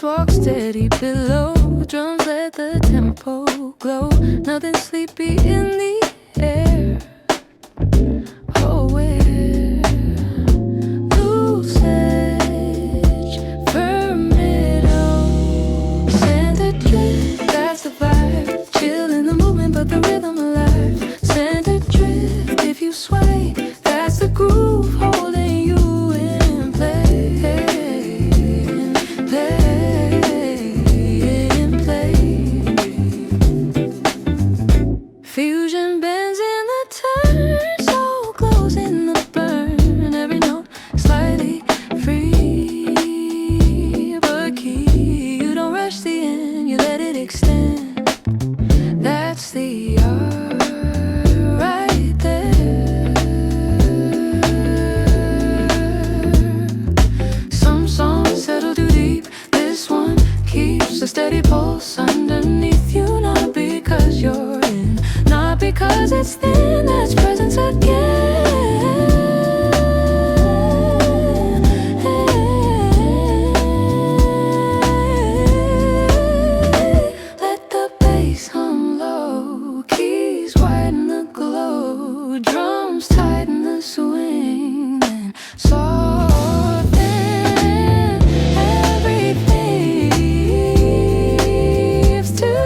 just walk steady below. Drums let the tempo glow. Nothing sleepy in the air. Oh, where loose edge, firm middle, center drift. That's the vibe. Chill in the movement, but the rhythm alive. Center drift. If you sway, that's the groove holding you in place. Fusion bends in the turn, so close in the burn. Every note slightly free, but key. You don't rush the end, you let it extend. That's the art right there. Some songs settle too deep. This one keeps a steady pulse underneath you, not because you're in, not because it's thin. That's presence again. Let the bass hum low, keys widen the glow, drums tighten the swing, and soften everything weaves together.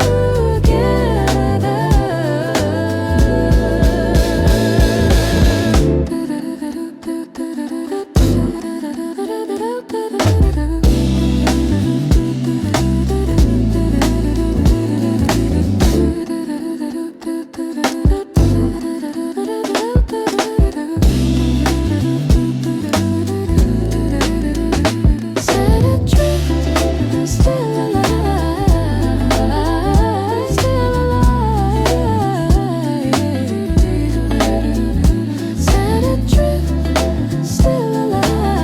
Set adrift, still alive, still alive. Set adrift, still alive, still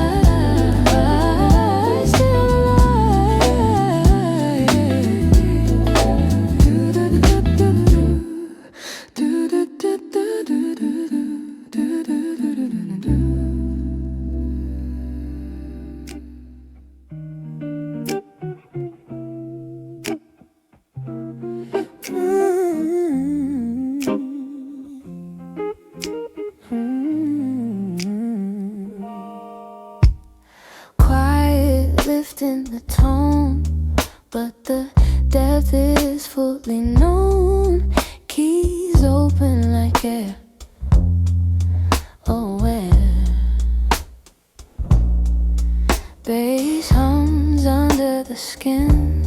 Quiet, lifting the tone, but the depth is fully known. Keys open like air. Oh, where bass hums under the skin.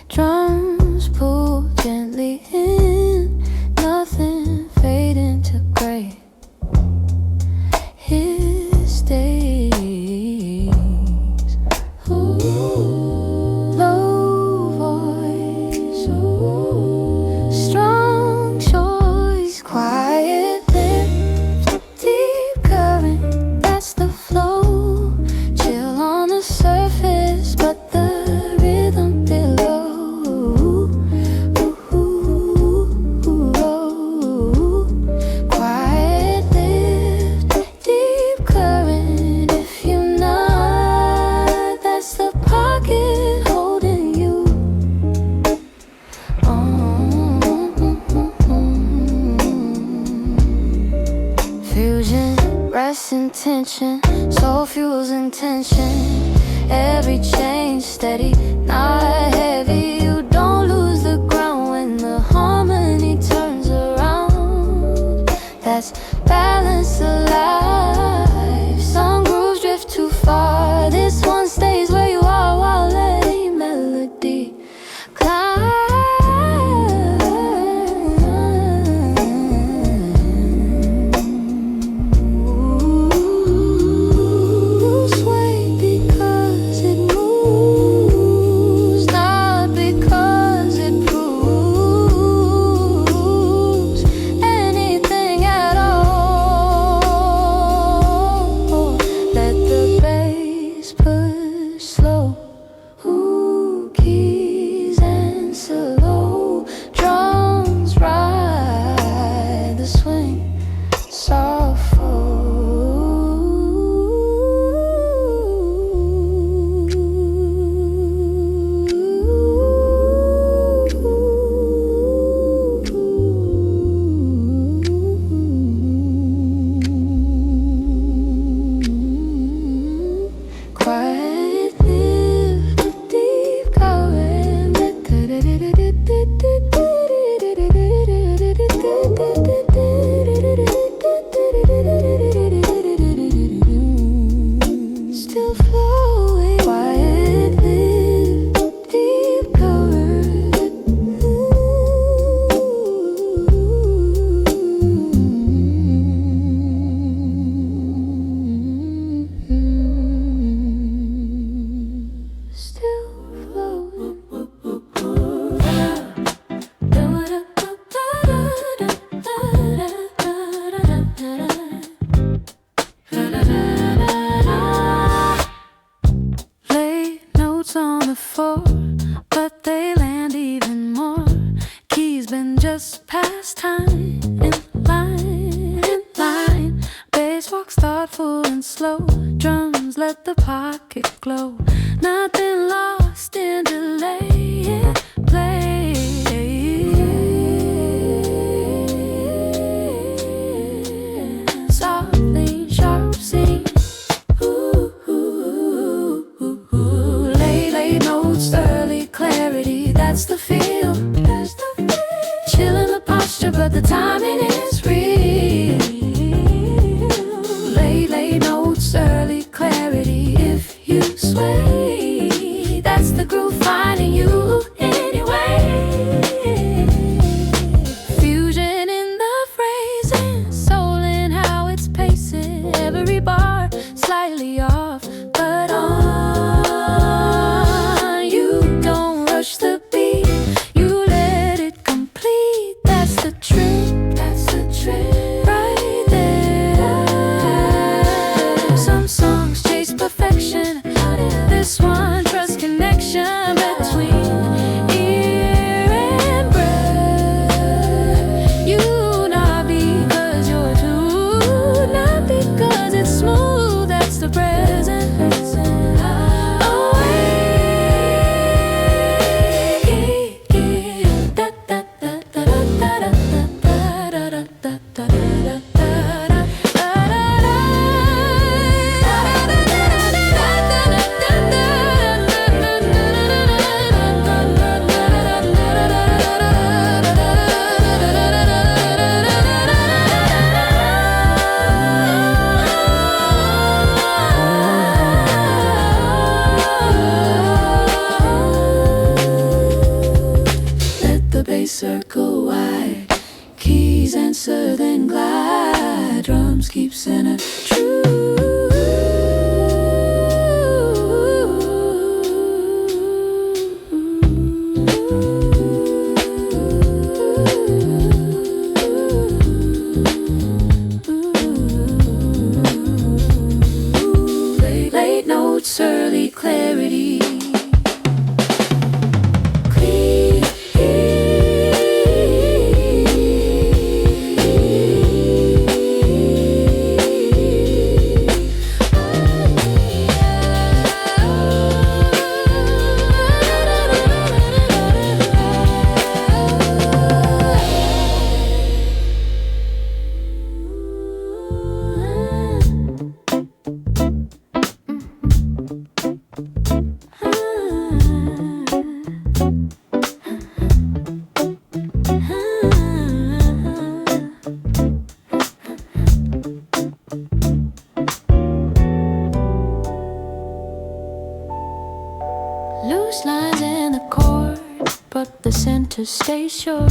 Drums pull gently in, nothing fading to gray. His days, low voice, strong choice, quiet lips, deep current. That's the flow. Chill on the surface, but the rhythm below. Quiet lift, deep current. If you're not, that's the pocket holding you. Fusion, rest in tension, soul fuels intention. Every change steady, not heavy. You don't lose the ground when the harmony turns around. That's balance alive. Some grooves drift too far. This one stays where you are while letting melody climb. Sway because it moves, not let the pocket glow. Nothing lost in delay. Play. Softly, sharp scene. Late notes, early clarity. That's the feel. Chill in the posture, but the timing is real. Late notes, early clarity. If you sway, that's the groove finding you anyway. Fusion in the phrasing, soul in how it's pacing. Every bar slightly off, but on. You don't rush the beat, you let it complete. That's the trick, right there. Some songs chase perfection, this one trust connection between ear and breath. You not because you're too, not because it's smooth. That's the present. Circle wide, keys answer then glide, drums keep center true. Late notes, early clarity. Loose lines in the chord, but the center stays sure.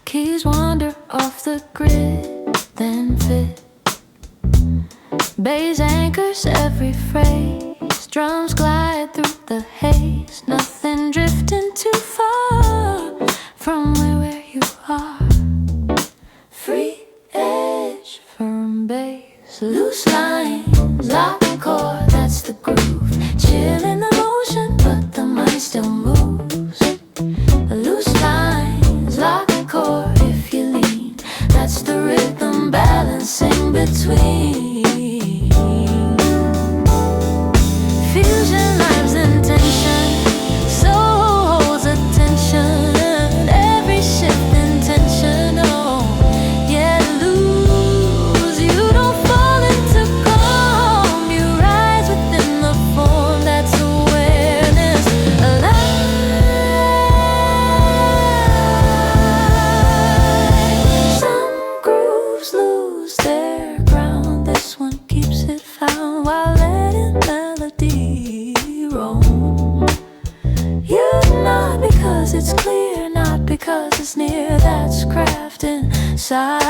Keys wander off the grid, then fit. Bass anchors every phrase, drums glide through the haze. Nothing drifting too far from where you are. Free edge, firm bass, loose lines, lock chord, that's the groove. Chill in the motion, but the mind still moves. Loose lines, lock chord if you lean. That's the rhythm balancing between. Fusion lives in tension, soul holds attention. Every shift intentional. Yeah, lose, you don't fall into calm. You rise within the form, that's awareness. Alive. Some grooves lose their ground. This one keeps it found while letting melody roam. You're not because it's clear, not because it's near. That's craft inside.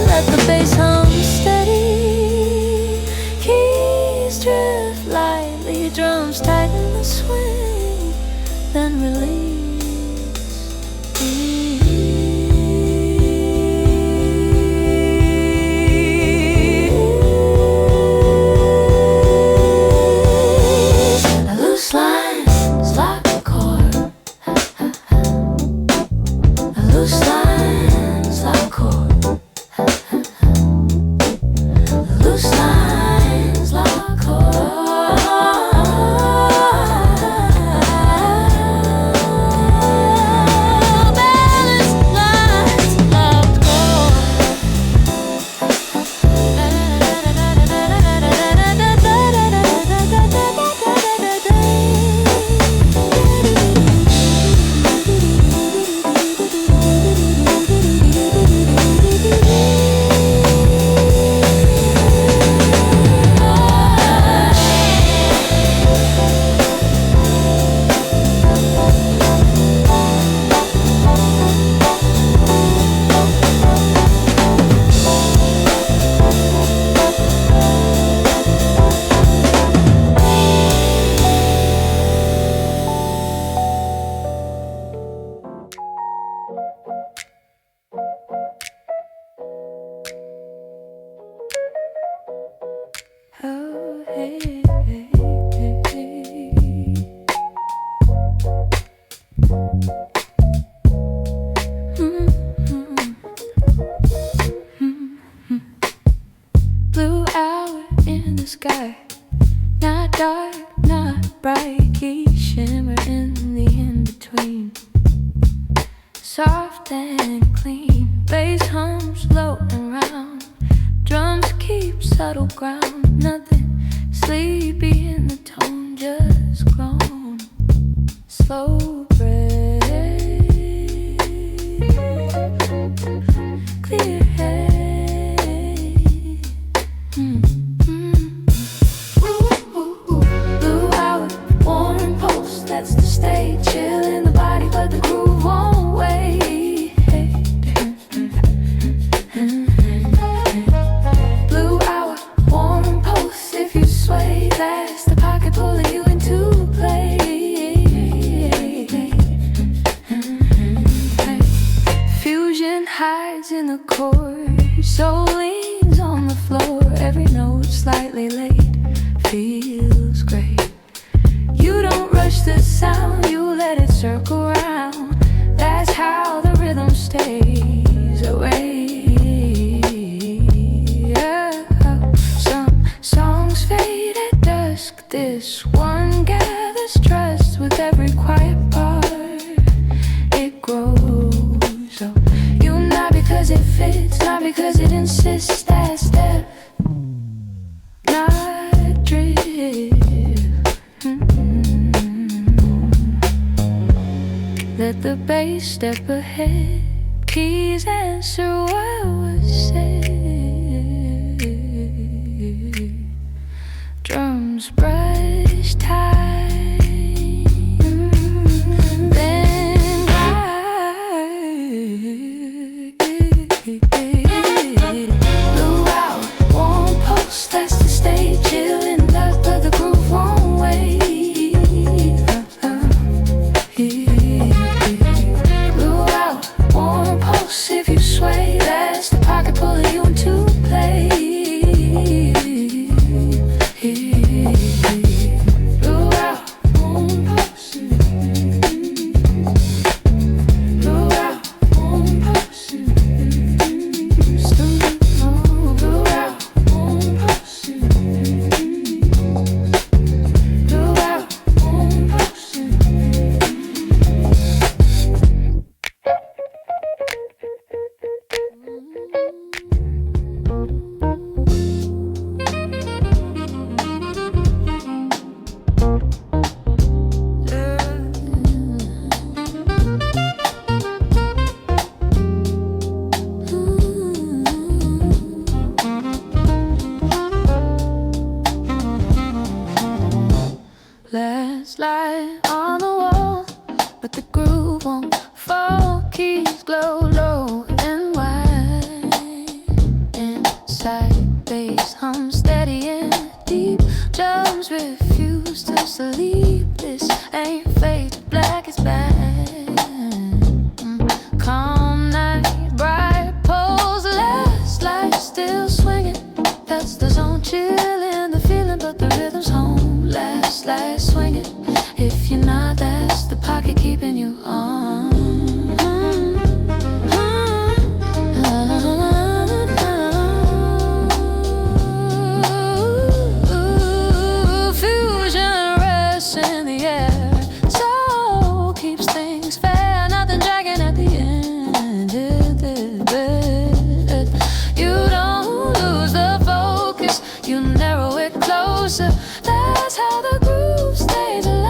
Let the bass hum steady. Keys drift lightly, drums tighten the swing, then release. Loose lines, lock chord. Blue hour in the sky, not dark, not bright, key shimmer in the in-between. Soft and clean, bass hums low and round, drums keep subtle ground, nothing sleepy in the tone, just grown, slow breath, clear head. Blue hour, warm pulse, that's the stage, chill in the body, but the groove won't wait. Blue hour, warm pulse, if you sway, that's the pocket pulling you into play. Fusion hides in the chord, soul leans on the floor, every note slightly late, feels great. You don't rush the sound, you let it circle round, that's how the rhythm stays away. Some songs fade at dusk, this one gathers trust with every quiet part, it grows up. You not because it fits, not because it insists, that step, not drift. Let the bass step ahead, keys answer what was said, drums brush time, then glide. Blue out, warm pulse, that's the stage, chill in the dust, but the groove won't wait. Blue out, warm pulse, if you sway, that's the pocket pulling you into play. Blue out, warm pulse. Blue out, warm pulse. Blue out, warm pulse. Blue out, warm pulse. Last light on the wall, but the groove won't fall. Keys glow low and wide. Inside, bass hum steady and deep. Drums refuse to sleep. This ain't fate, black is bad. Calm night, bright poles, last light still swinging. That's the zone, chillin' the feeling, but the rhythm's home. Last light swinging. If you're not, that's the pocket keeping you on. Fusion rests in the air, soul keeps things fair, nothing dragging at the end. You don't lose the focus, you narrow it closer. That's how the groove stays alive.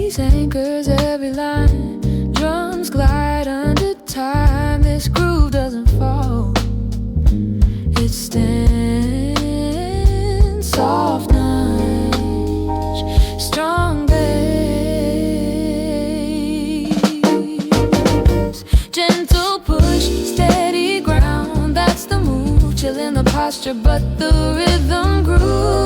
melodies anchors every line. Drums glide under time. This groove doesn't fall. It stands soft nudge, strong bass, gentle push, steady ground. That's the move. Chillin' the posture, but the rhythm grooves.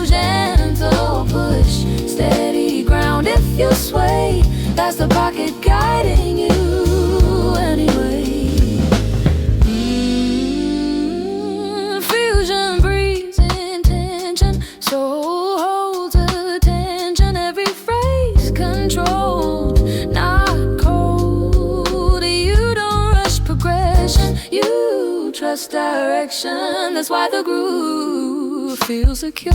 Gentle push, steady ground. If you sway, that's the pocket guiding you anyway. Fusion breeds intention, soul holds attention. Every phrase controlled, not cold. You don't rush progression, you trust direction. That's why the groove feels secure.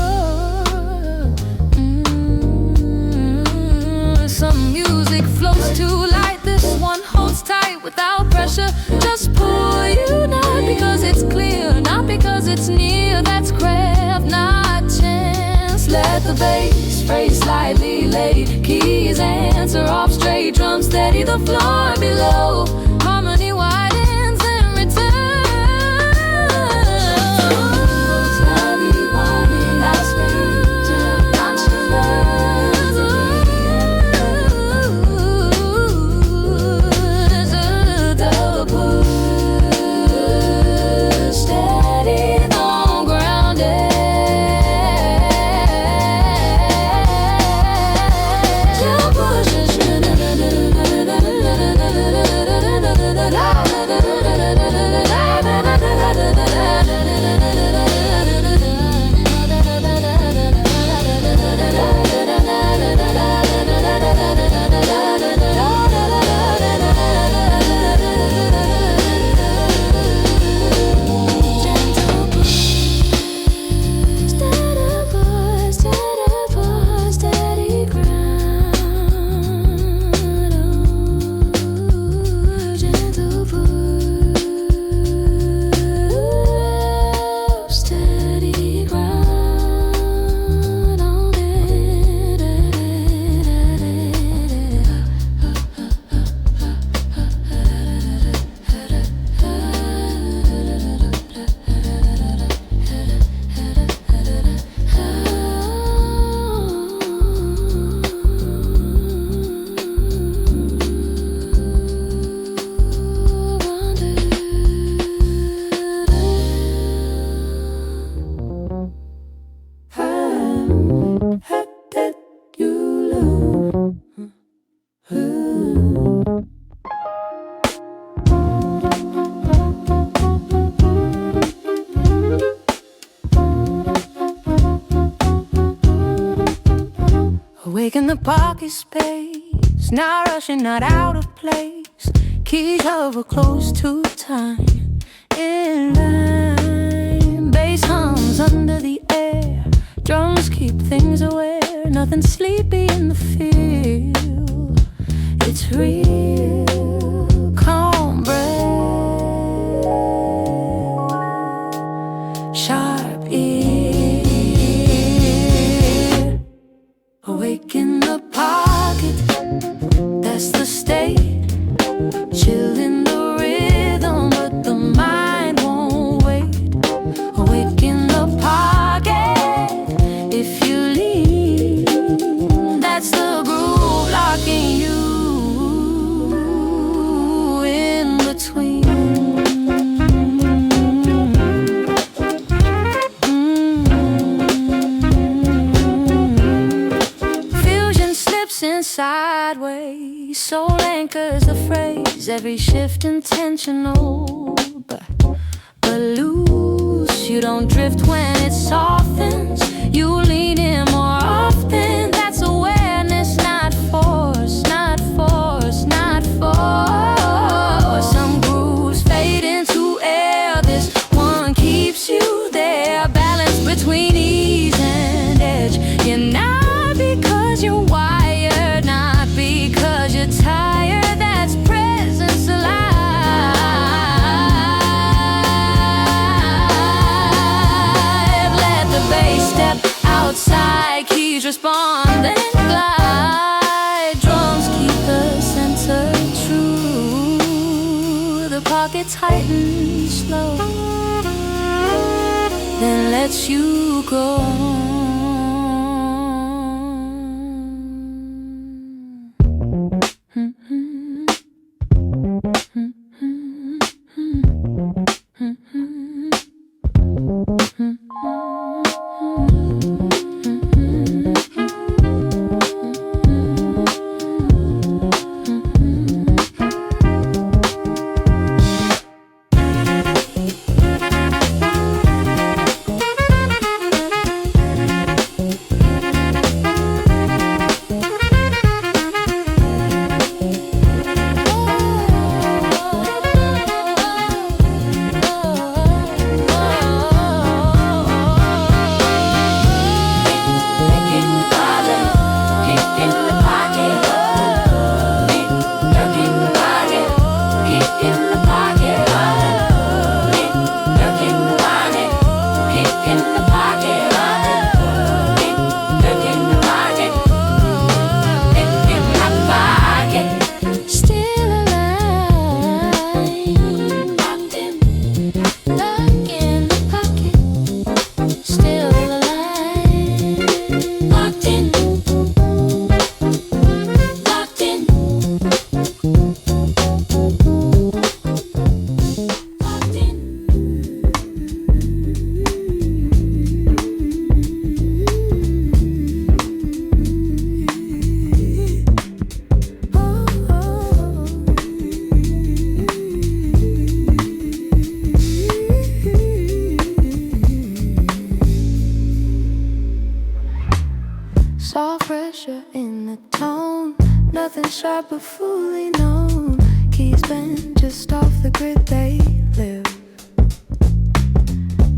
Some music flows too light, this one holds tight without pressure. Just pull you, not because it's clear, not because it's near. That's craft, not chance. Let the bass phrase slightly laid, keys answer off straight, drum steady the floor below. Harmony widens in return. Slightly winding, that's return, Awake in the pocket space, not rushing, not out of place. Keys hover close to time, in line. Bass hums under the air, drums keep things aware. Nothing sleepy in the feel, it's real. Calm breath, sharp ear. Awake in the pocket, that's the state. Chill in the rhythm, but the mind won't wait. Awake in the pocket, if you lean, that's the groove locking you in between. Fusion slips in sideways, soul anchors the phrase. Every shift intentional, but loose. You don't drift when it softens, you lean in more often. That's awareness, not force, not force, not force. Some grooves fade into air, this one keeps you there. Balance between ease and edge. You're not because you're wired, not because you're tired. That's presence alive. Let the bass step outside. respond and glide. Drums keep the center true. The pocket tightens slow, then lets you go. Soft pressure in the tone, nothing sharp but fully known. Keys bent just off the grid they live.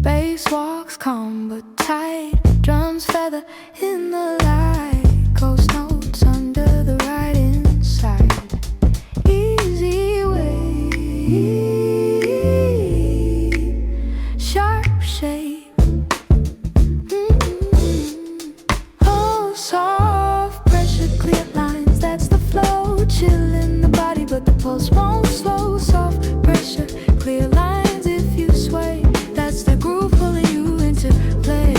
Bass walks calm but tight, drums feather in the light. Ghost notes under the right inside. Easy way, sharp shape. Soft pressure, clear lines, that's the flow. Chill in the body, but the pulse won't slow. Soft pressure, clear lines if you sway. That's the groove pulling you into play.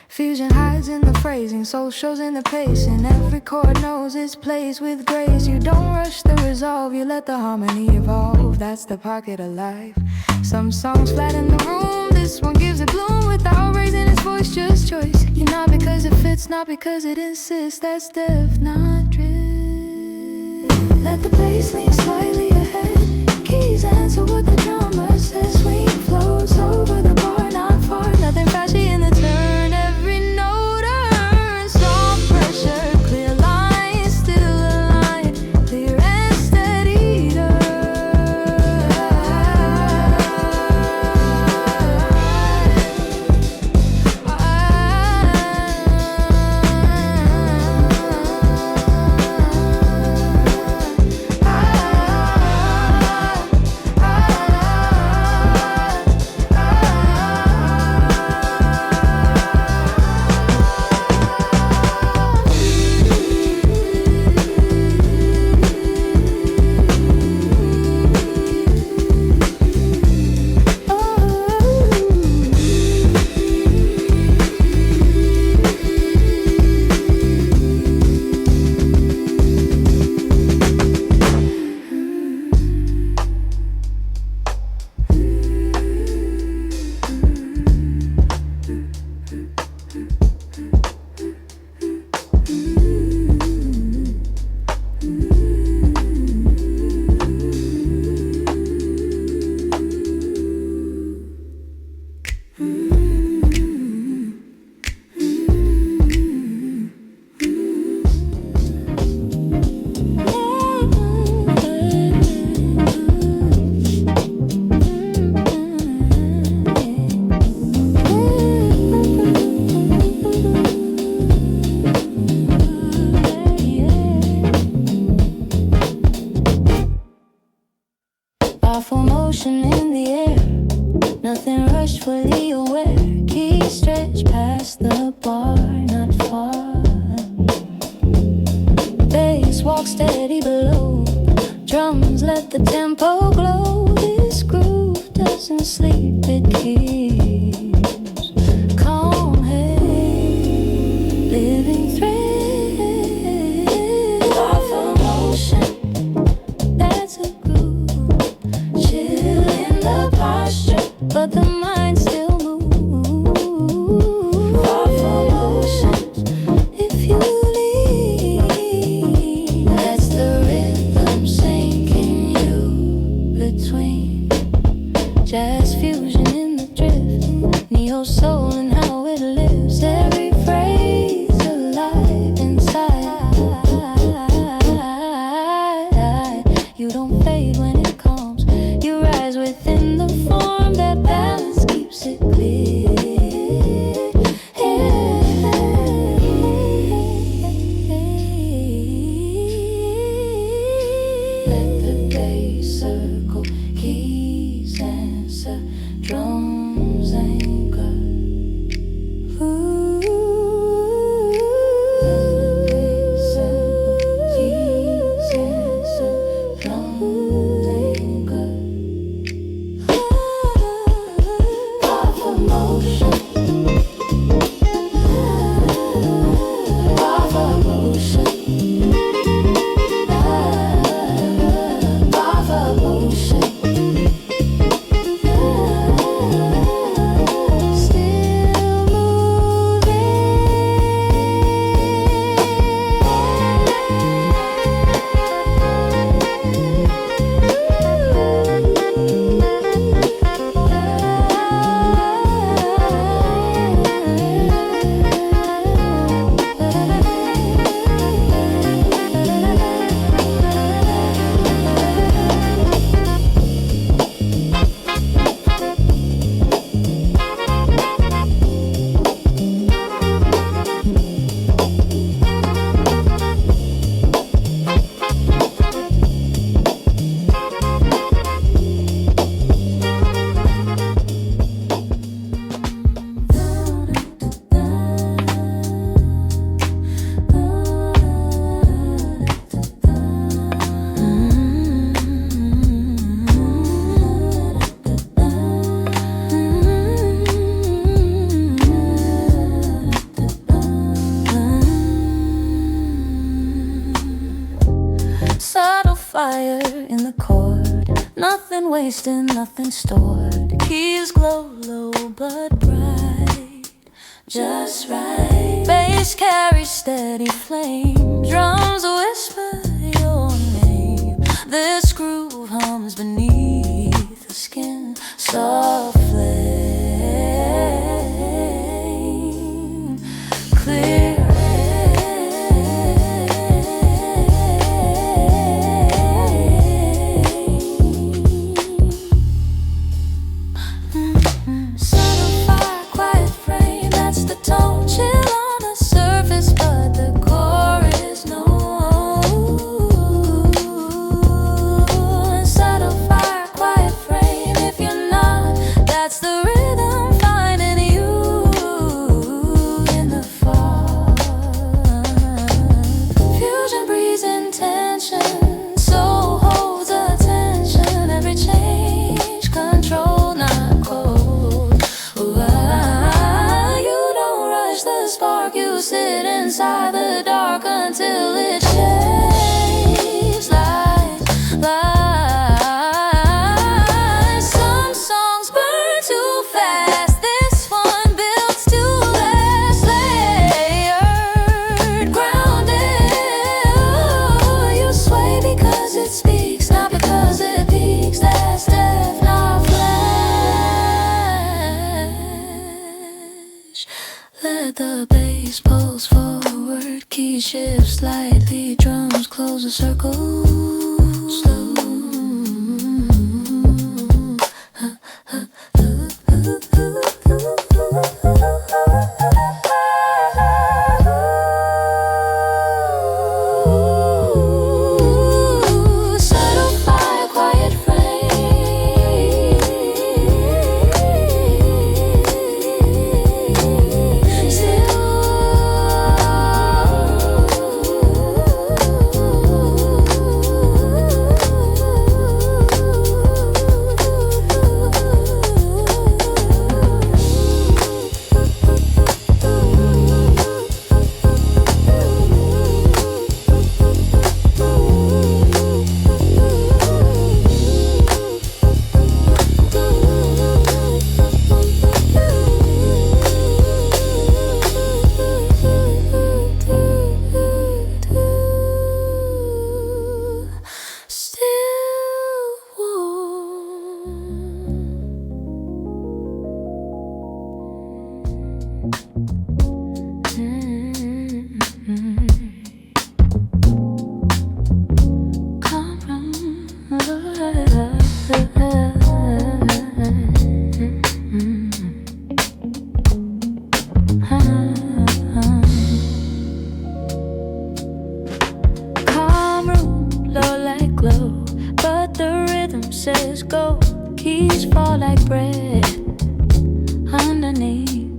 Fusion hides in the phrasing, soul shows in the pacing. Every chord knows its place with grace. You don't rush the resolve, you let the harmony evolve. That's the pocket of life. Some songs flatten the room, this one gives it bloom without raising its voice, just choice. You're not because it fits, not because it insists. That's depth, not drift. Let the bass lean slightly ahead. Keys answer what the drummer says. Swing flows over the bar, not far. Nothing flashy in the turn. Every note earns. Soft pressure, clear lines, still aligned. Clear and steady. motion in the air. Nothing rushed, fully aware. Keys stretch past the bar, not far. Bass walk steady below. Drums let the tempo glow. This groove doesn't sleep, it keeps calm head, living thread off emotion. That's a groove, chill in the posture, but the mind still moves off emotion. If you leave, that's the rhythm sinking you between. Jazz fusion in the drift, neo soul and how it lives. Every phrase alive inside. You don't fade when it comes. You rise within the form. That balance keeps it clear. Let the bass circle, keys answer, drums anchor. Ooh. Let the bass circle, keys answer, drums anchor. Off emotion. Off emotion. Off emotion. Still subtle fire in the chord. Nothing wasted, nothing stored. Keys glow low but bright, just right. Bass carries steady flame. Drums whisper your name. This groove hums beneath the skin. Soft flame, clear. Subtle fire, quiet frame, that's the tone. Chill on the surface, but the chorus knows. Subtle fire, quiet frame, if you're not, that's the rhythm finding you in the fall. Fusion breeze intention, soul holds attention. Every change, control, not cold. Ooh, you don't rush the spark, you sit inside the dark until it shapes light. Some songs burn too fast, this one builds to last. Layered, grounded, you sway because it speaks, not because it peaks. That's depth, not flash. Let the bass pulse forward, key shift slightly, drums close the circle. Slow. Subtle fire, quiet frame. says go. Keys fall like bread underneath.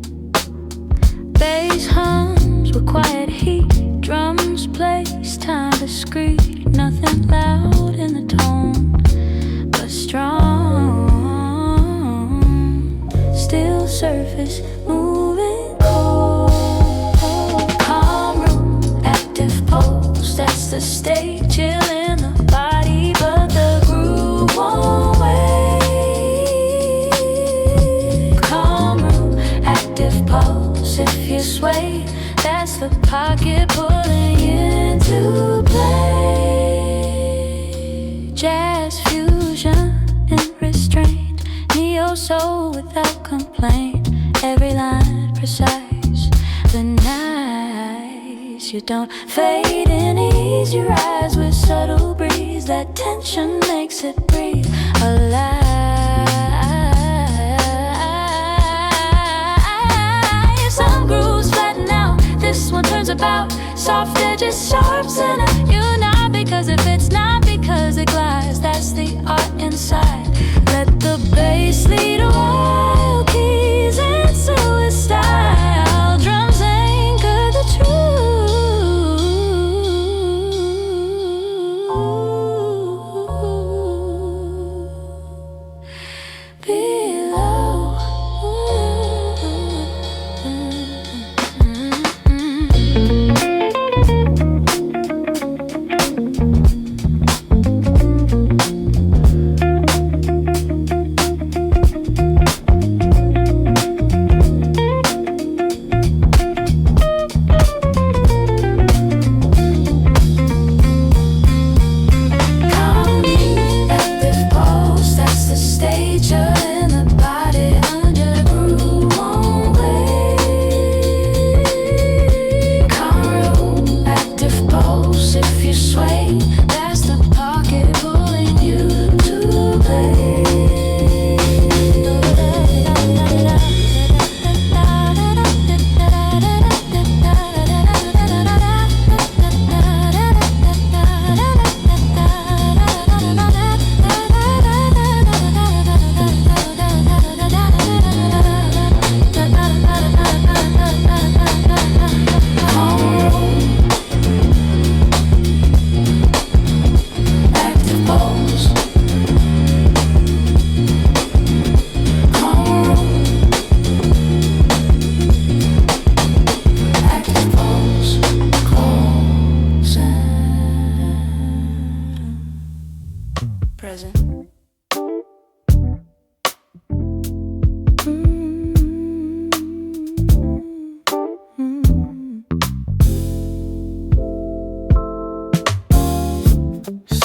Bass hums with quiet heat. Drums place time discreet. Nothing loud in the tone, but strong. Still surface moving cold. Calm room, active pulse. That's the state. Chill in the body, but the groove won't wait. Calm room, active pulse. If you sway, that's the pocket pulling into play. Jazz fusion in restraint. Neo soul without complaint. Every line precise, but nice. You don't fade in, ease your eyes with subtle breeze. That tension makes it breathe alive. Some grooves flatten out, this one turns about. Soft edges, sharp center. You not because it fits, not because it glides. That's the art inside. Let the bass lead a while. Keys and silver style. Drums anchor the truth. Below.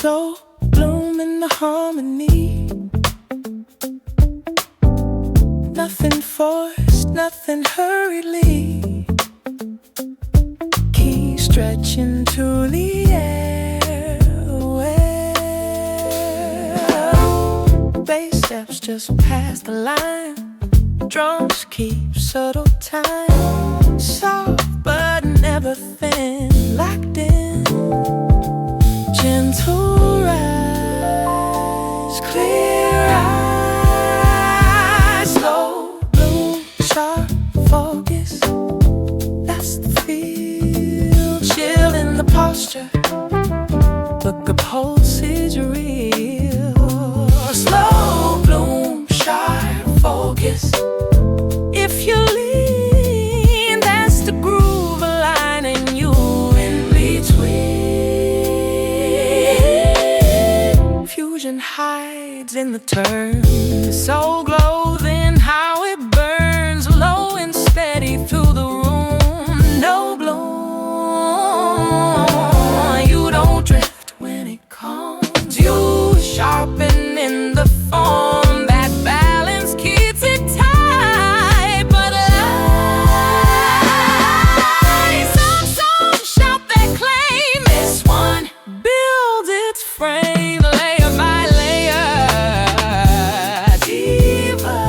So bloom in the harmony. Nothing forced, nothing hurriedly. Key stretching to the air. Bass steps just past the line. Drums keep subtle time. Soft but never thin. Locked in. Gentle rise, clear eyes, slow bloom, sharp focus. That's the feel. Chill in the posture, but the pulse is real. Slow bloom, sharp focus. If you lean, that's the groove aligning you in between. Fusion hides in the turn. So glow then how it burns. Low and steady through the room. No bloom. You don't drift when it comes. You sharpen in the form. That balance keeps it tight. But some songs shout their claim. This one builds its frame layer by layer. Deeper.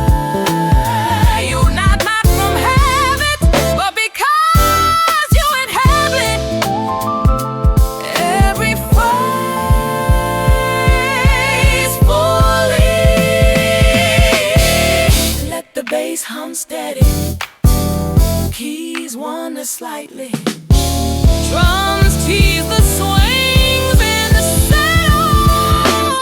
lightly. Drums tease the swings in the saddle.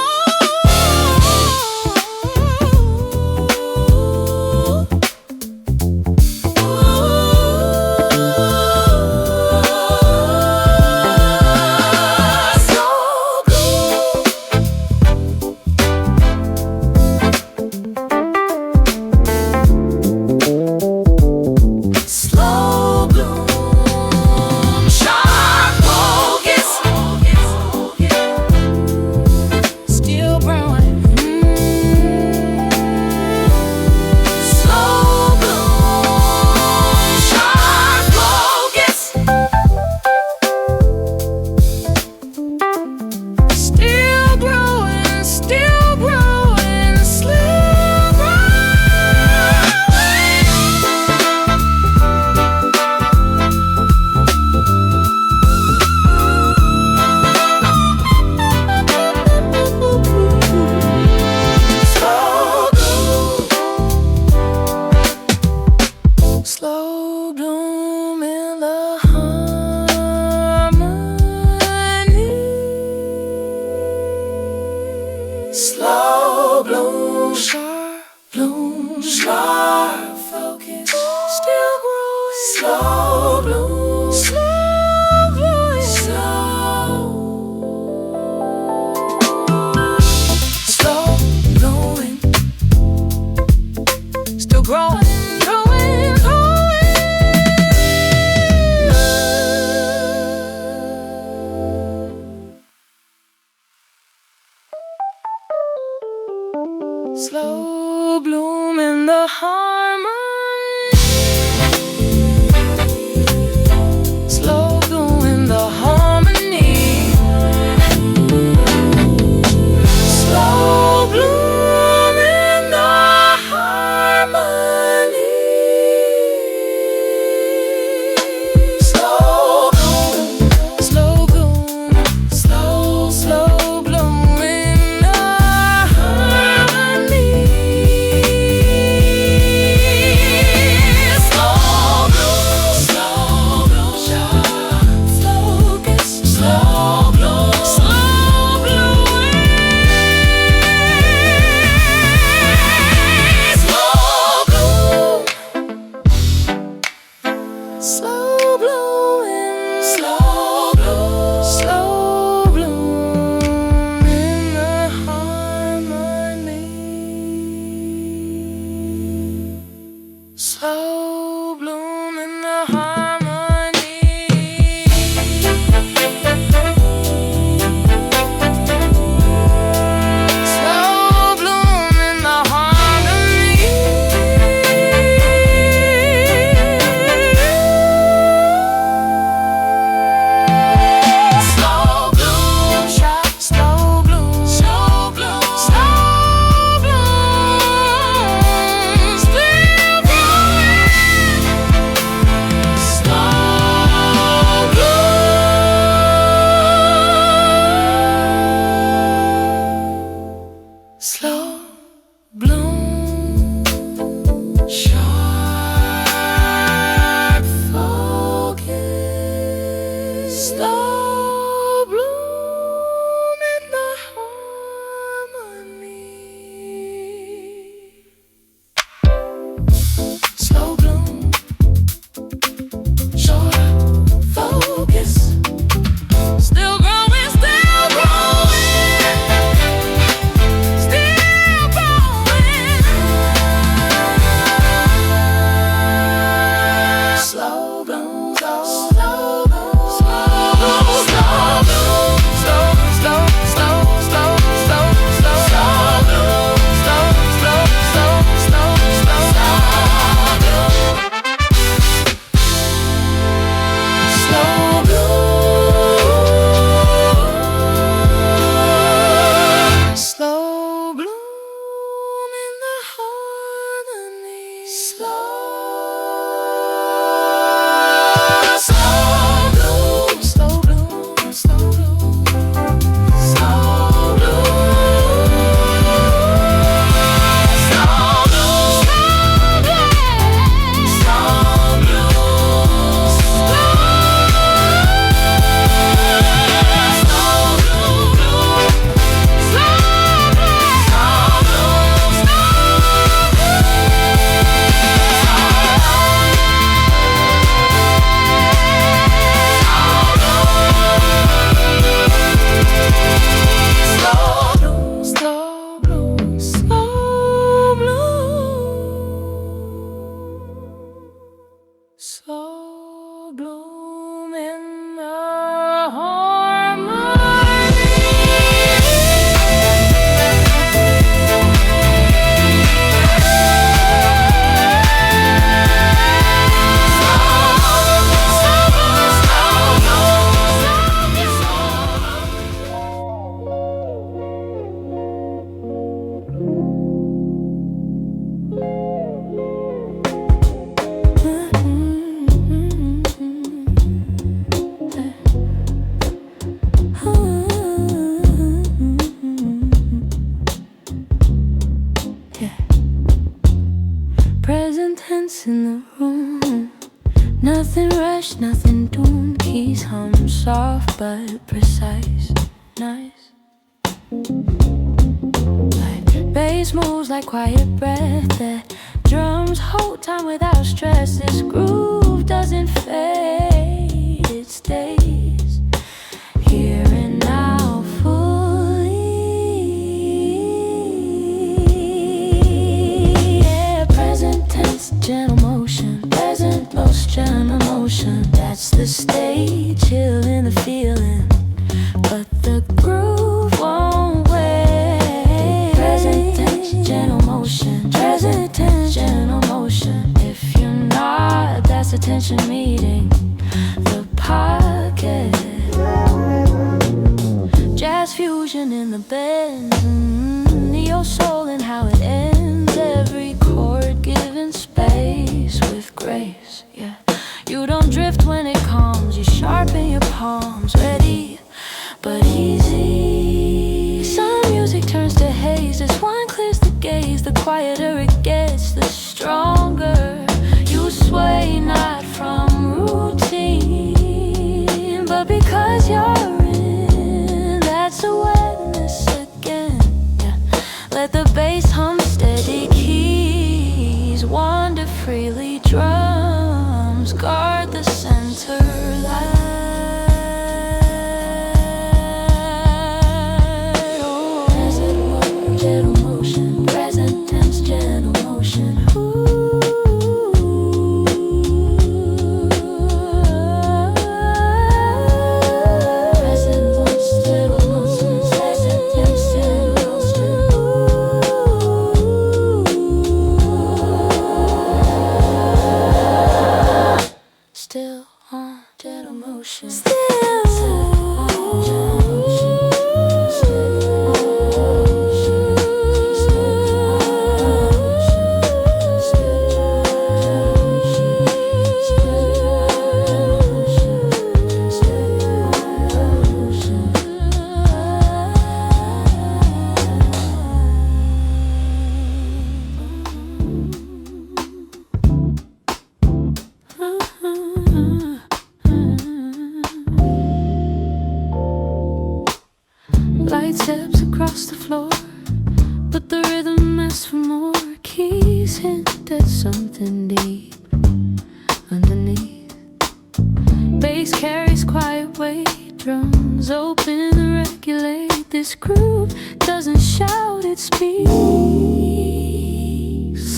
Slow bloom in the harmony. Slow bloom, sharp focus. Still growing. Slow bloom, slow growing. Slow blowing. Still growing. Slow bloom in the harmony. Slow bloom in the harmony. Slow bloom in the harmony. Slow bloom, slow bloom, slow bloom in the harmony. Slow blowing, slow bloom, slow bloom in the harmony. Slow bloom in the harmony. Slow bloom in the harmony. Slow bloom, sharp focus. Slow bloom in the harmony. Slow bloom, sharp focus. Still growing, still growing. Still growing. Slow bloom, slow bloom, slow bloom. keys hum soft but precise, nice. Like bass moves like quiet breath that drums hold time without stress. This groove doesn't fade, it stays here and now fully. Yeah, present tense, gentle motion, present most gentle motion. That's the state, chill in the feeling, but the groove won't wait. Present tense, gentle motion, present tense, gentle motion. If you're not, that's a tension meeting the pocket. Jazz fusion in the bend, neo soul and how it ends. Every chord given space with grace. Yeah, you don't drift when it comes. You sharpen your palms, ready but easy. Some music turns to haze. This one clears the gaze. The quieter it gets, the stronger you sway. Not from routine, but because you're in. That's awareness again. Yeah. Let the bass hum steady keys. Wander freely, drums guard the center line. Gentle motion, present tense, gentle motion. Present tense, gentle motion, present tense, gentle motion. Still on gentle motion. Still on gentle motion. Light steps across the floor, but the rhythm asks for more. Keys hint at something deep underneath. Bass carries quiet weight, drums open and regulate. This groove doesn't shout, it speaks.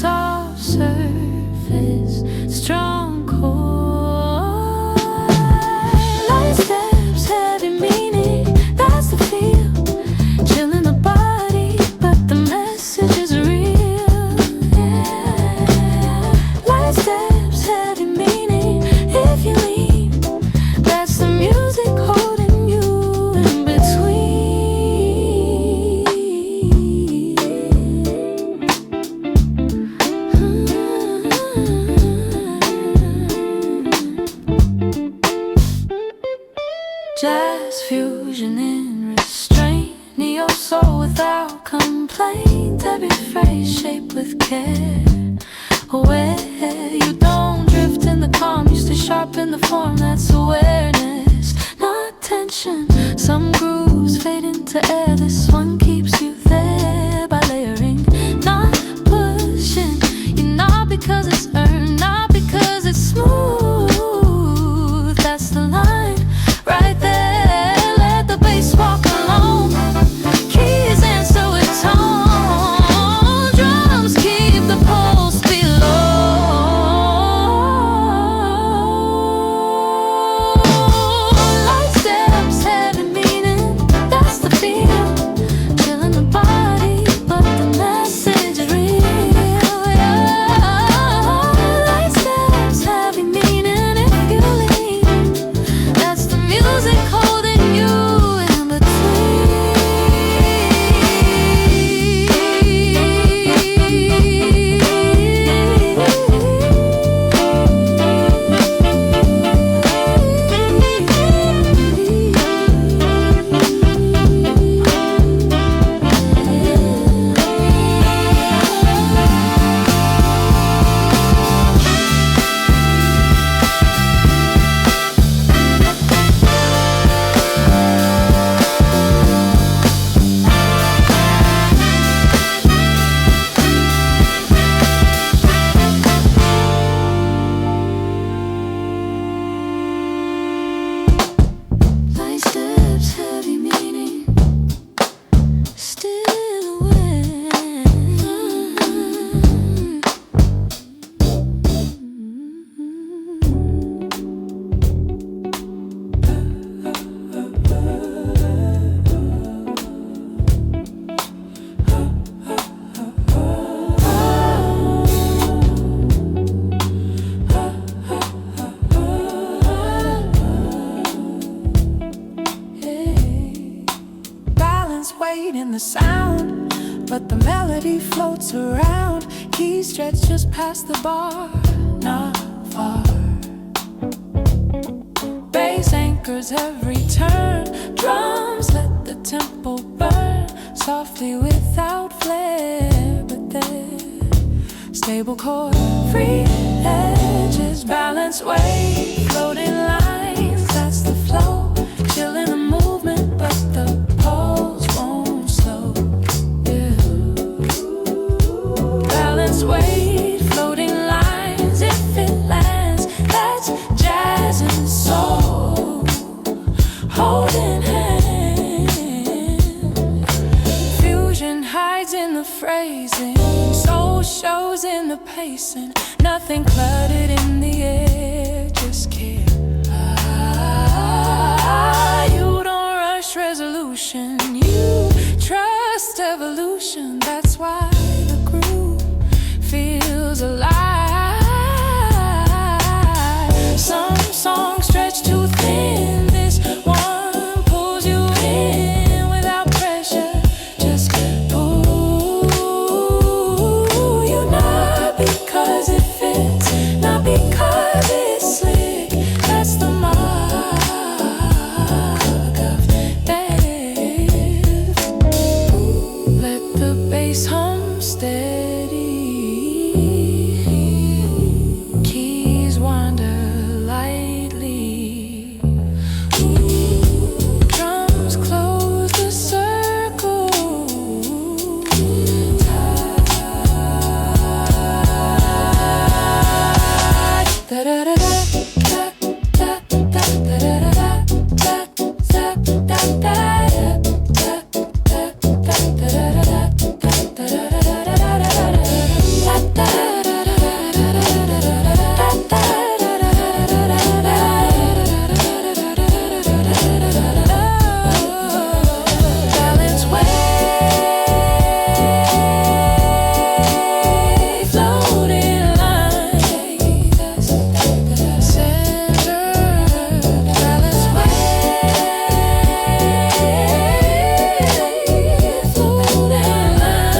Soft surface, strong chord. Light steps, heavy meaning, that's the feel. Chill in the body, but the message is real. Yeah. Light steps, heavy meaning, if you lean. That's the music holding you in between. Jazz fusion in restraint, neo soul without complaint. Every phrase shaped with care. Where you don't drift in the calm, you stay sharp in the form. That's awareness, not tension. Some grooves fade into air. This one keeps you there by layering, not pushing. You're not because it's earned, not because it's smooth. That's the line right there. Let the bass walk alone. Keys answer with tone. Drums keep the pulse below. Light steps, heavy meaning, that's the feel. the sound, but the melody floats around. Keys stretch just past the bar, not far. Bass anchors every turn. Drums let the tempo burn softly without flair, but they're stable chord. Free edges, balanced weight, floating lines. That's the flow. Chill in the movement, but the pulse won't slow. Yeah. Balanced weight, floating lines. If it lands, that's jazz and soul. Holding hands. Fusion hides in the phrasing. Soul shows in the pacing. Nothing cluttered in the air. Just care. You don't rush resolution. You trust evolution. That's why the groove feels alive. Some songs stretch too thin. This one pulls you in without pressure. Just pull you, not because it fits, not because it's slick. That's the mark of depth. Let the bass hum steady. Keys wander lightly. Drums close the circle. Balance wave, floating lines. Center, balance wave, floating lines.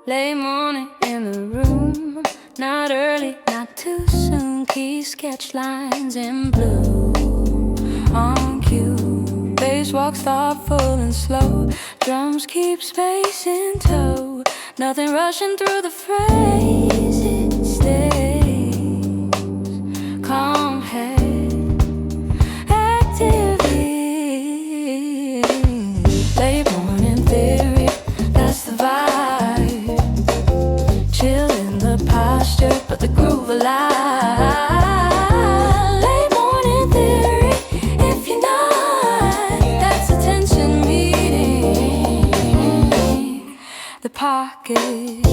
Late morning in the room, not early, not too soon. Keys sketch lines in blue on cue. Bass walks thoughtful and slow. Drums keep space in tow. Nothing rushing through the phrase. It stays calm head actively. Late morning theory, that's the vibe. Chill in the posture, but the groove alive. Late morning theory, if you're not, that's attention meeting the pocket.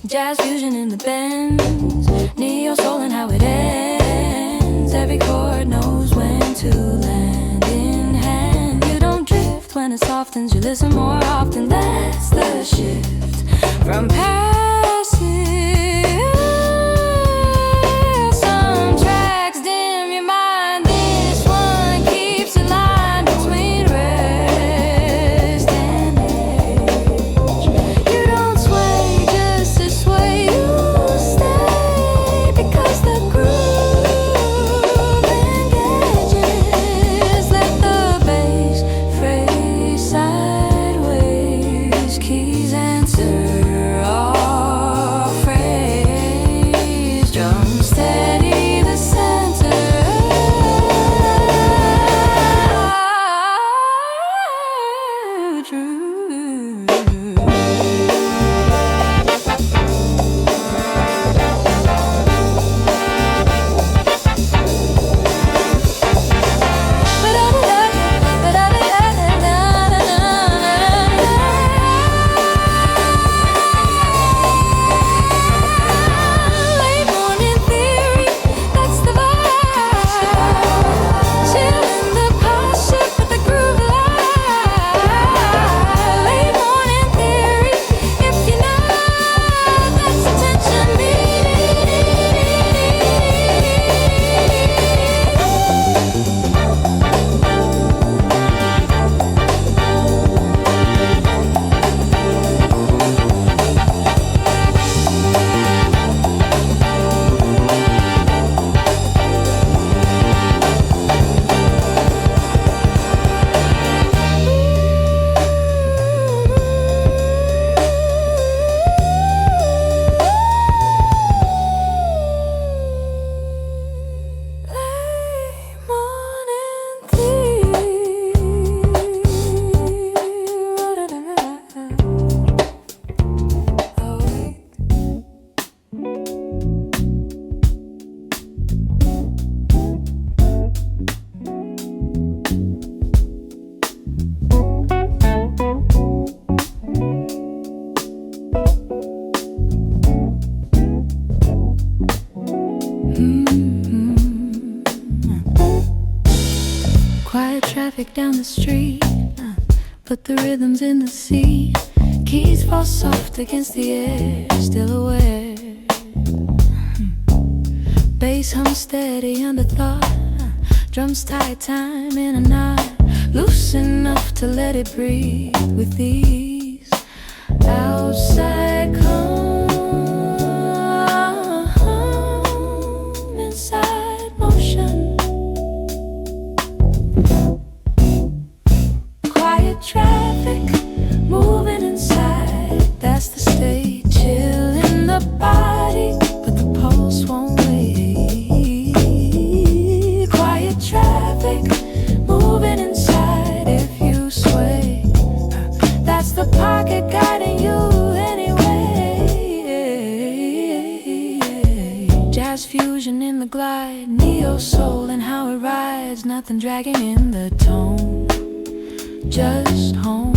Jazz fusion in the bends, neo soul and how it ends. Every chord knows when to land in hand. You don't drift when it softens, you listen more often. That's the shift from passive. Some tracks dim your mind, this one keeps a line between rest and edge. You don't sway just to sway, you stay because the groove engages. Let the bass phrase sideways, keys answer all. down the street, but the rhythm's in the seat. Keys fall soft against the air, still aware. Bass hum steady under thought. Drums tie time in a knot, loose enough to let it breathe with ease. Outside calm, inside motion. Quiet traffic, moving inside, that's the state. Chill in the body, but the pulse won't wait. Quiet traffic, moving inside. If you sway, that's the pocket guiding you anyway. Jazz fusion in the glide, neo soul and how it rides. Nothing dragging in the tone, just home.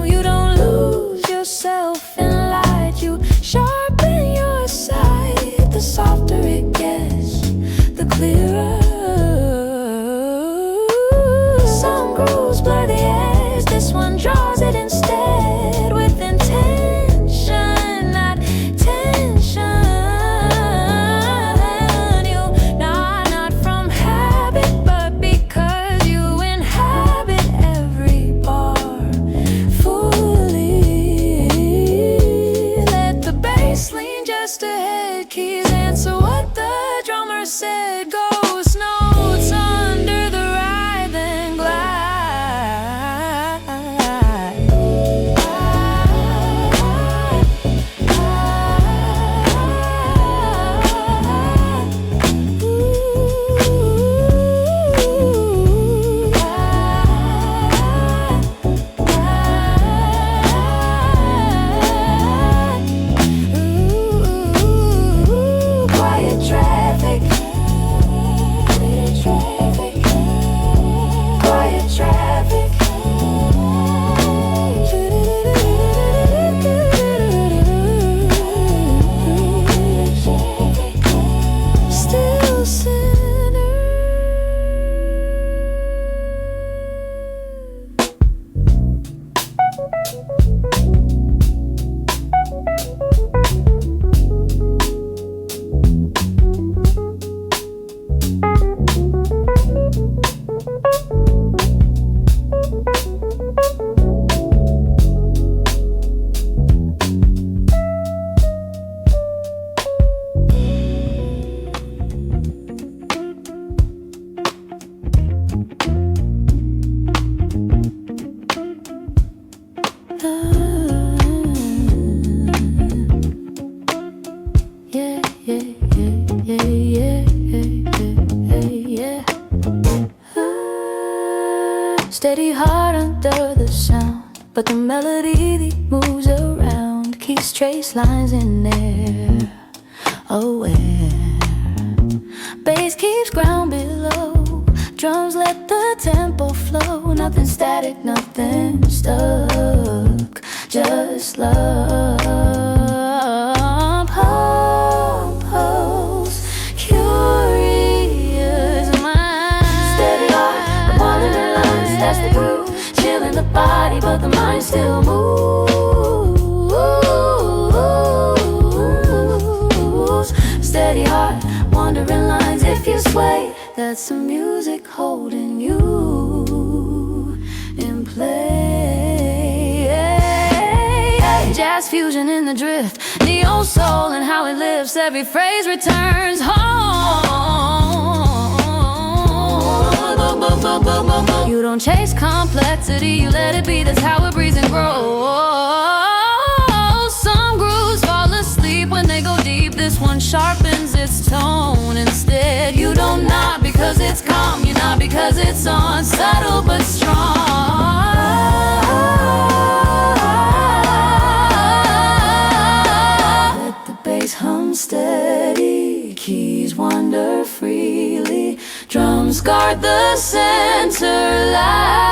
You don't lose yourself in light, you sharpen your sight. The softer it gets, the clearer. Some grooves blur the edge, this one draws it instead with intention, not tension. You not from habit, but because you inhabit every bar fully. Let the bass lean just ahead, keys answer what the drummer said. Ghost notes under the ride, then glide. Quiet traffic, quiet traffic. Still sinner. Yeah, yeah, yeah, yeah, yeah, yeah, yeah, yeah. Steady heart under the sound, but the melody that moves around keeps trace lines in there. Aware, bass keeps ground below. Drums let the tempo flow. Nothing static, nothing stuck, just love. Pulse, curious mind. Steady heart, the wandering lines, that's the groove. Chill in the body, but the mind still moves. Steady heart, wandering lines. If you sway, that's the music holding you in play. Jazz fusion in the drift, neo soul and how it lifts. Every phrase returns home. You don't chase complexity, you let it be. That's how it breathes and grows. Some grooves fall asleep when they go deep. This one sharpens its tone instead. You don't nod because it's calm, you nod because it's on. Subtle but strong. Let the bass hum steady, keys wander freely. Drums guard the center line.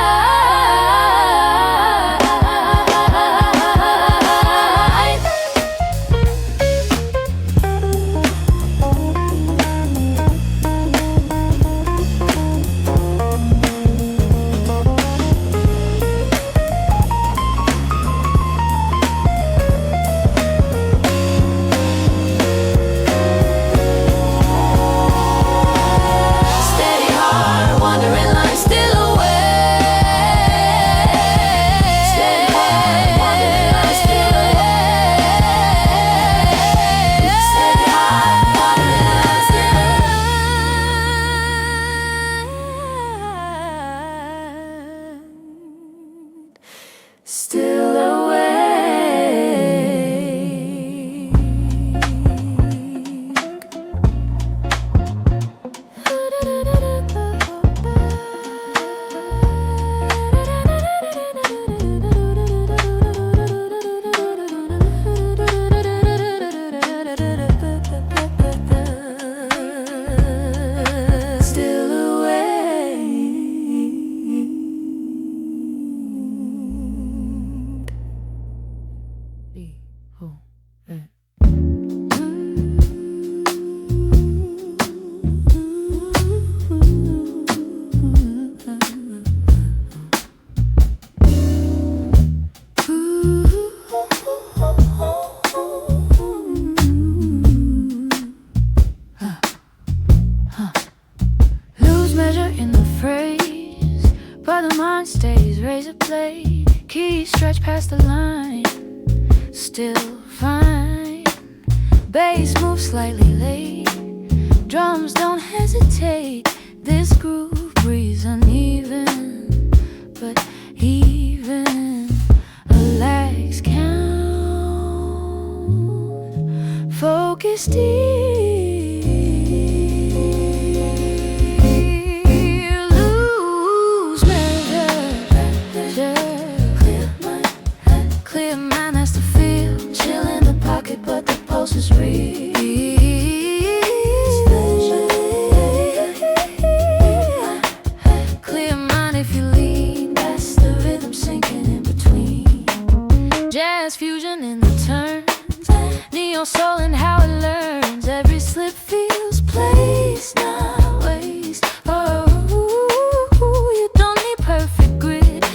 fine, still fine. Bass moves slightly late, drums don't hesitate. This groove breathes uneven, but even a lag's count. Focus deep, lose measure. Clear mind, that's the feel. Chill in the pocket, but the pulse is real. Clear mind if you lean, that's the rhythm sinking in between. Jazz fusion in the turns, neo soul and how it learns. Every slip feels placed, not waste. Oh, you don't need perfect grid,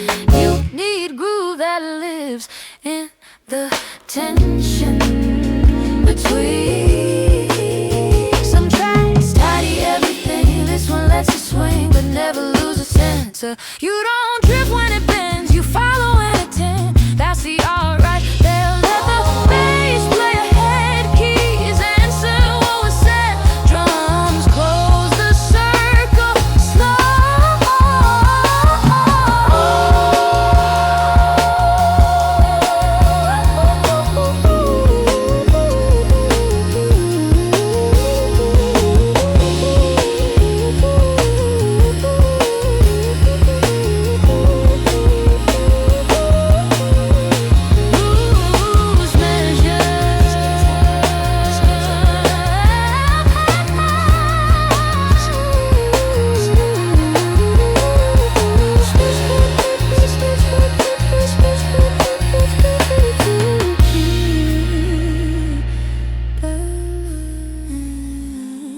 you need groove that lives in the tension between. Some tracks tidy everything, this one lets it swing but never lose a sense. You don't drift when it bends, you follow and attend. That's the art right there. Let the bass play ahead, keys answer what was said. Drums close the circle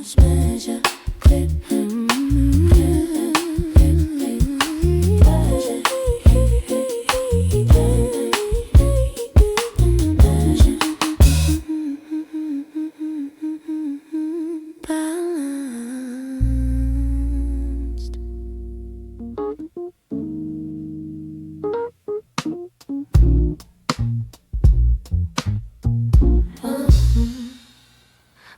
lose measure. Lose measure. Clip. Balanced.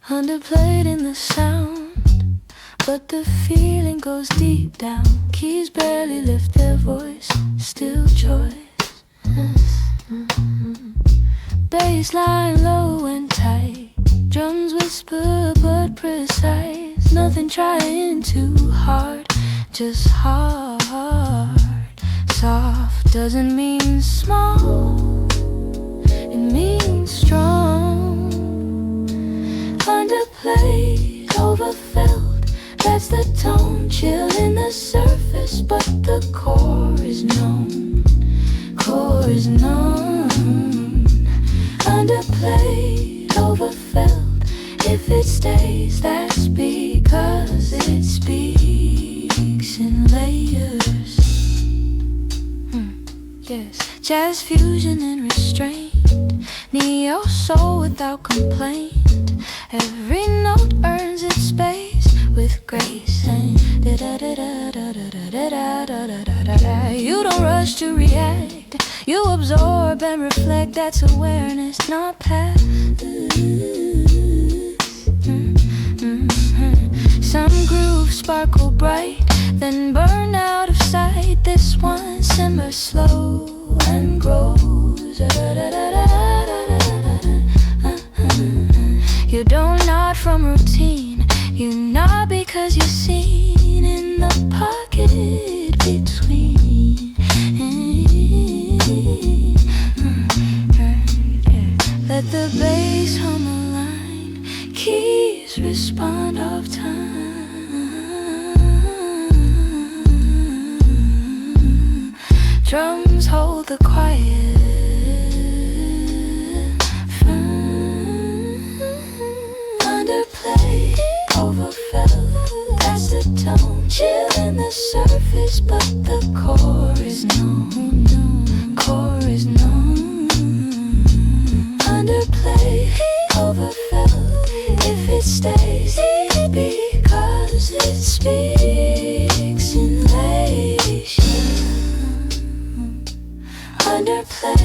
Underplayed in the sound, but the feeling goes deep down. Keys barely lift their voice, still choice. Bass line low and tight, drums whisper but precise. Nothing trying too hard, just hard. Soft doesn't mean small, it means strong. Underplayed, overfilled, that's the tone. Chill in the surface, but the core is known. Core is known. Underplayed, overfilled, if it stays, that's because it speaks in layers. Yes, jazz fusion and restraint, neo soul without complaint. Every note earns its space with grace and da-da-da-da-da-da-da-da-da-da-da-da. You don't rush to react, you absorb and reflect. That's awareness, not path. Some grooves sparkle bright, then burn out of sight. This one simmers slow and grows. You don't nod from routine, you nod because you're seen in the pocket between. Let the bass hum a line, keys respond off time. Drums hold the quiet. Underplayed, overfilled, that's the tone. Chill in the surface, but the core is known. Core is known. Underplayed, overfilled, if it stays, because it speaks in relation. Underplayed.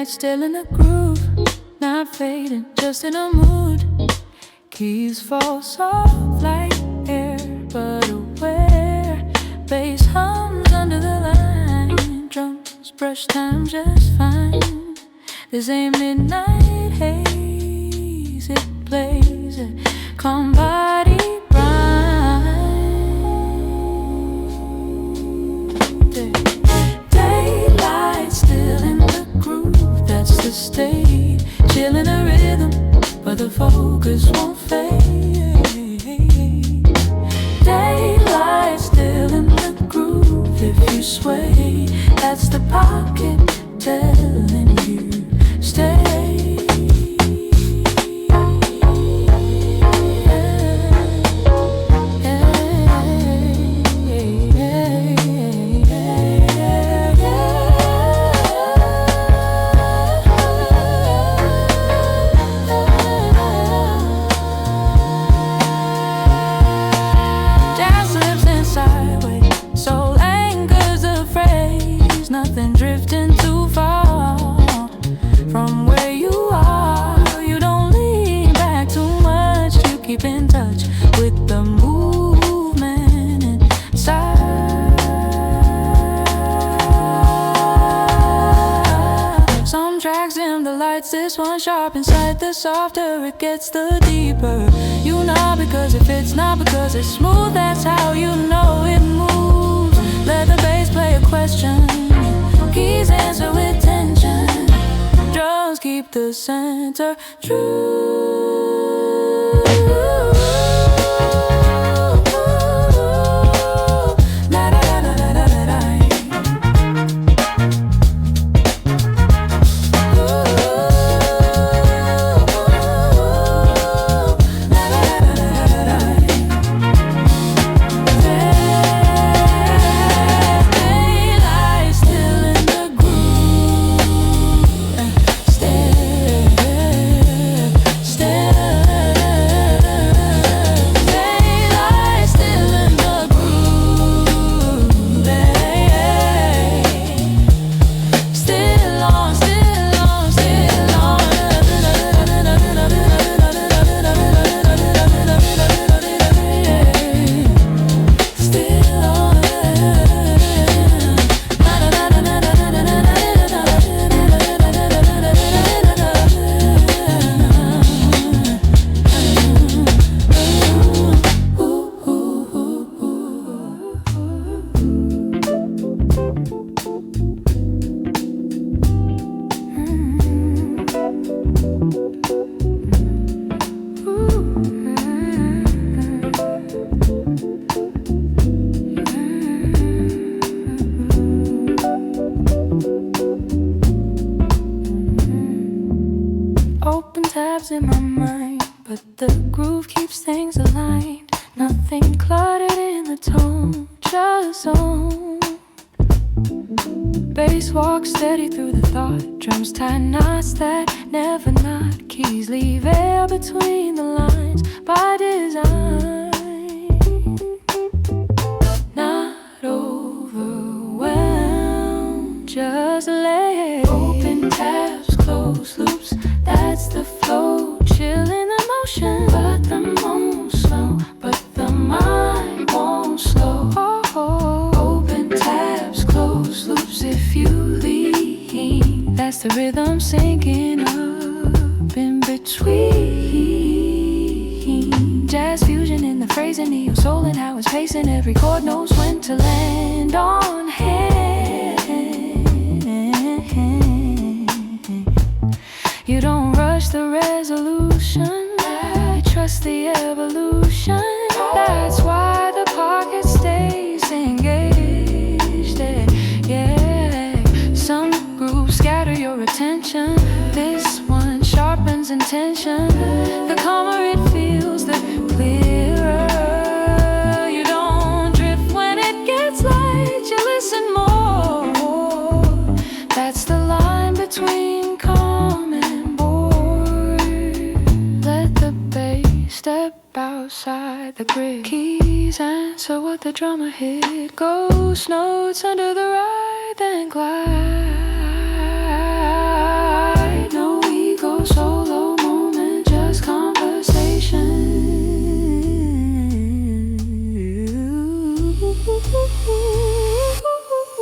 Daylight still in the groove, not fading, just in a mood. Keys fall soft like air, but aware. Bass hums under the line, drums brush time just fine. This ain't midnight haze, it plays it. Come body stay, chill in a rhythm, but the focus won't fade. Daylight still in the groove. If you sway, that's the pocket telling you stay. This one sharp inside, the softer it gets, the deeper. You know because it fits, not because it's smooth. That's how you know it moves. Let the bass play a question, keys answer with tension. Drums keep the center true. In my mind, but the groove keeps things aligned. Nothing cluttered in the tone, just zone. Bass walks steady through the thought. Drums tie knots that never knot. Keys leave air between the lines by design. Not overwhelmed, just lay. Open tabs, close loops. That's the flow, chill in the motion, but the moon slow, but the mind won't slow. Open tabs, close loops if you lean. That's the rhythm sinking up in between. Jazz fusion in the phrasing, neo soul and how it's pacing. Every chord knows when to land on hand. You don't rush the resolution, I trust the evolution. That's why the pocket stays engaged. Yeah, some grooves scatter your attention. This one sharpens intention. The calmer it feels, the clearer. You don't drift when it gets light, you listen more. That's the line between calm and step outside the grid. Keys answer what the drummer hit. Ghost notes under the ride, then glide.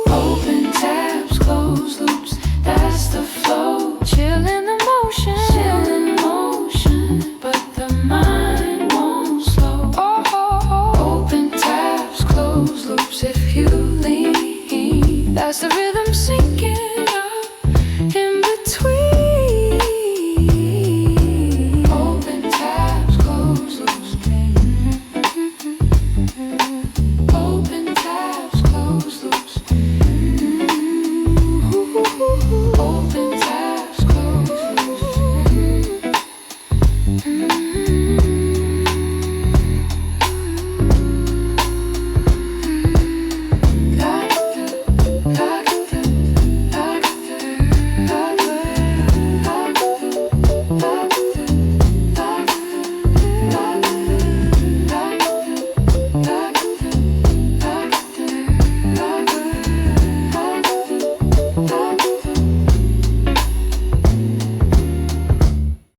Open tabs, close loops, that's the flow. Chill in emotion, but the mind won't slow. Open tabs, close loops, if you lean, that's the rhythm sinking up in between. Open tabs, close loops.